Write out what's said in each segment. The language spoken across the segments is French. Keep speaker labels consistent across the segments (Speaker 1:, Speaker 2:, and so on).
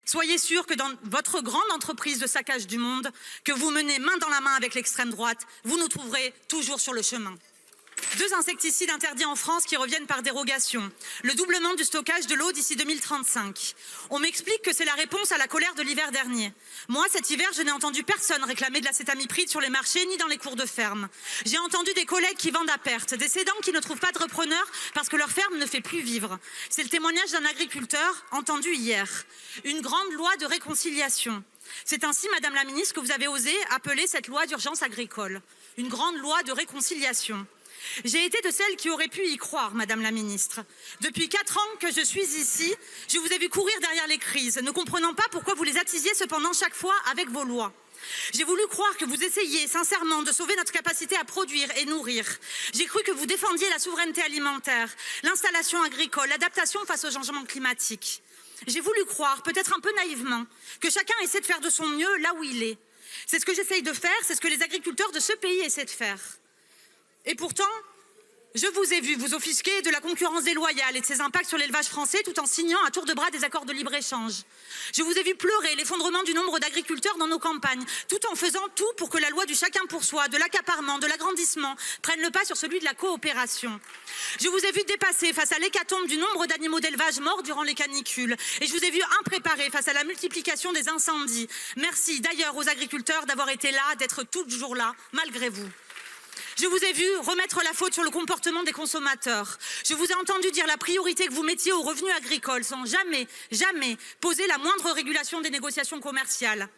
Speaker 1: Soyez sûrs que dans votre grande entreprise de saccage du monde, que vous menez main dans la main avec l'extrême droite, vous nous trouverez toujours sur le chemin. 2 insecticides interdits en France qui reviennent par dérogation. Le doublement du stockage de l'eau d'ici 2035. On m'explique que c'est la réponse à la colère de l'hiver dernier. Moi, cet hiver, je n'ai entendu personne réclamer de l'acétamipride sur les marchés ni dans les cours de ferme. J'ai entendu des collègues qui vendent à perte, des cédants qui ne trouvent pas de repreneurs parce que leur ferme ne fait plus vivre. C'est le témoignage d'un agriculteur entendu hier. Une grande loi de réconciliation. C'est ainsi, Madame la Ministre, que vous avez osé appeler cette loi d'urgence agricole. Une grande loi de réconciliation. J'ai été de celles qui auraient pu y croire, Madame la Ministre. Depuis 4 ans que je suis ici, je vous ai vu courir derrière les crises, ne comprenant pas pourquoi vous les attisiez cependant chaque fois avec vos lois. J'ai voulu croire que vous essayiez sincèrement de sauver notre capacité à produire et nourrir. J'ai cru que vous défendiez la souveraineté alimentaire, l'installation agricole, l'adaptation face au changement climatique. J'ai voulu croire, peut-être un peu naïvement, que chacun essaie de faire de son mieux là où il est. C'est ce que j'essaye de faire, c'est ce que les agriculteurs de ce pays essaient de faire. Et pourtant, je vous ai vu vous offusquer de la concurrence déloyale et de ses impacts sur l'élevage français tout en signant à tour de bras des accords de libre-échange. Je vous ai vu pleurer l'effondrement du nombre d'agriculteurs dans nos campagnes, tout en faisant tout pour que la loi du chacun pour soi, de l'accaparement, de l'agrandissement prenne le pas sur celui de la coopération. Je vous ai vu dépasser face à l'hécatombe du nombre d'animaux d'élevage morts durant les canicules. Et je vous ai vu impréparés face à la multiplication des incendies. Merci d'ailleurs aux agriculteurs d'avoir été là, d'être toujours là, malgré vous. Je vous ai vu remettre la faute sur le comportement des consommateurs. Je vous ai entendu dire la priorité que vous mettiez aux revenus agricoles sans jamais poser la moindre régulation des négociations commerciales.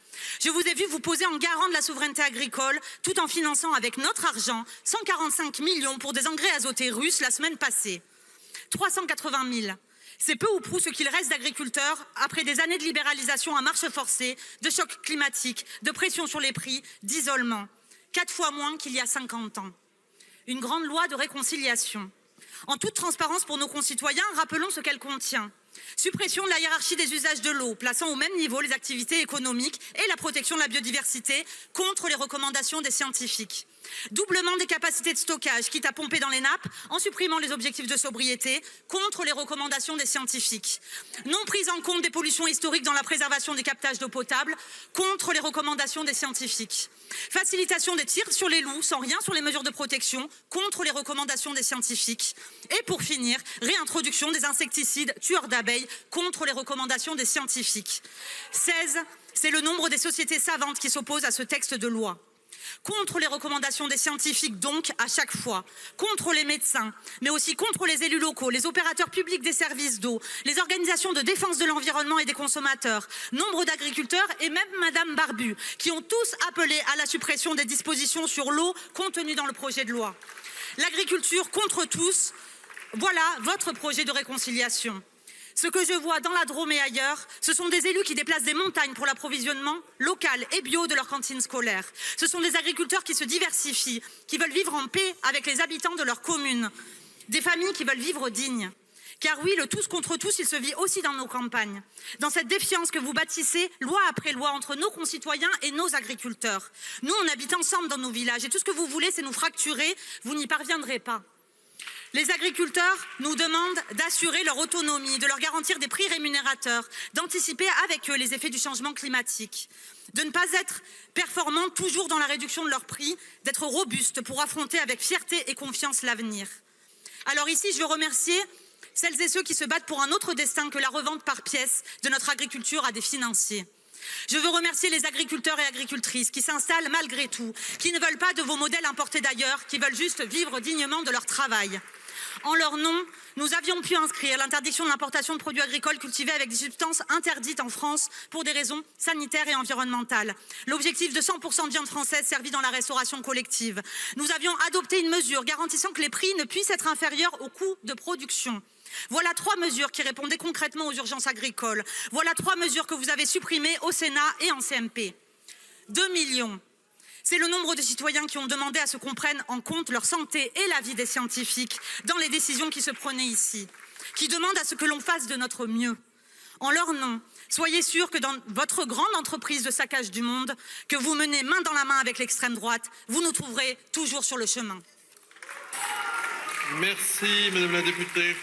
Speaker 1: Je vous ai vu vous poser en garant de la souveraineté agricole tout en finançant avec notre argent 145 millions pour des engrais azotés russes la semaine passée. 380 000. C'est peu ou prou ce qu'il reste d'agriculteurs après des années de libéralisation à marche forcée, de choc climatique, de pression sur les prix, d'isolement. 4 fois moins qu'il y a 50 ans. Une grande loi de réconciliation. En toute transparence pour nos concitoyens, rappelons ce qu'elle contient. Suppression de la hiérarchie des usages de l'eau, plaçant au même niveau les activités économiques et la protection de la biodiversité contre les recommandations des scientifiques. Doublement des capacités de stockage, quitte à pomper dans les nappes, en supprimant les objectifs de sobriété, contre les recommandations des scientifiques. Non prise en compte des pollutions historiques dans la préservation des captages d'eau potable, contre les recommandations des scientifiques. Facilitation des tirs sur les loups, sans rien sur les mesures de protection, contre les recommandations des scientifiques. Et pour finir, réintroduction des insecticides tueurs d'abeilles, contre les recommandations des scientifiques. 16, c'est le nombre des sociétés savantes qui s'opposent à ce texte de loi. Contre les recommandations des scientifiques donc à chaque fois, contre les médecins, mais aussi contre les élus locaux, les opérateurs publics des services d'eau, les organisations de défense de l'environnement et des consommateurs, nombre d'agriculteurs et même Madame Barbu, qui ont tous appelé à la suppression des dispositions sur l'eau contenues dans le projet de loi. L'agriculture contre tous, voilà votre projet de réconciliation. Ce que je vois dans la Drôme et ailleurs, ce sont des élus qui déplacent des montagnes pour l'approvisionnement local et bio de leurs cantines scolaires. Ce sont des agriculteurs qui se diversifient, qui veulent vivre en paix avec les habitants de leur commune. Des familles qui veulent vivre dignes. Car oui, le tous contre tous, il se vit aussi dans nos campagnes. Dans cette défiance que vous bâtissez, loi après loi, entre nos concitoyens et nos agriculteurs. Nous, on habite ensemble dans nos villages et tout ce que vous voulez, c'est nous fracturer. Vous n'y parviendrez pas. Les agriculteurs nous demandent d'assurer leur autonomie, de leur garantir des prix rémunérateurs, d'anticiper avec eux les effets du changement climatique, de ne pas être performants toujours dans la réduction de leurs prix, d'être robustes pour affronter avec fierté et confiance l'avenir. Alors ici, je veux remercier celles et ceux qui se battent pour un autre destin que la revente par pièces de notre agriculture à des financiers. Je veux remercier les agriculteurs et agricultrices qui s'installent malgré tout, qui ne veulent pas de vos modèles importés d'ailleurs, qui veulent juste vivre dignement de leur travail. En leur nom, nous avions pu inscrire l'interdiction de l'importation de produits agricoles cultivés avec des substances interdites en France pour des raisons sanitaires et environnementales. L'objectif de 100% de viande française servie dans la restauration collective. Nous avions adopté une mesure garantissant que les prix ne puissent être inférieurs aux coûts de production. Voilà 3 mesures qui répondaient concrètement aux urgences agricoles. Voilà 3 mesures que vous avez supprimées au Sénat et en CMP. 2 millions. C'est le nombre de citoyens qui ont demandé à ce qu'on prenne en compte leur santé et l'avis des scientifiques dans les décisions qui se prenaient ici, qui demandent à ce que l'on fasse de notre mieux. En leur nom, soyez sûrs que dans votre grande entreprise de saccage du monde, que vous menez main dans la main avec l'extrême droite, vous nous trouverez toujours sur le chemin.
Speaker 2: Merci, Madame la députée.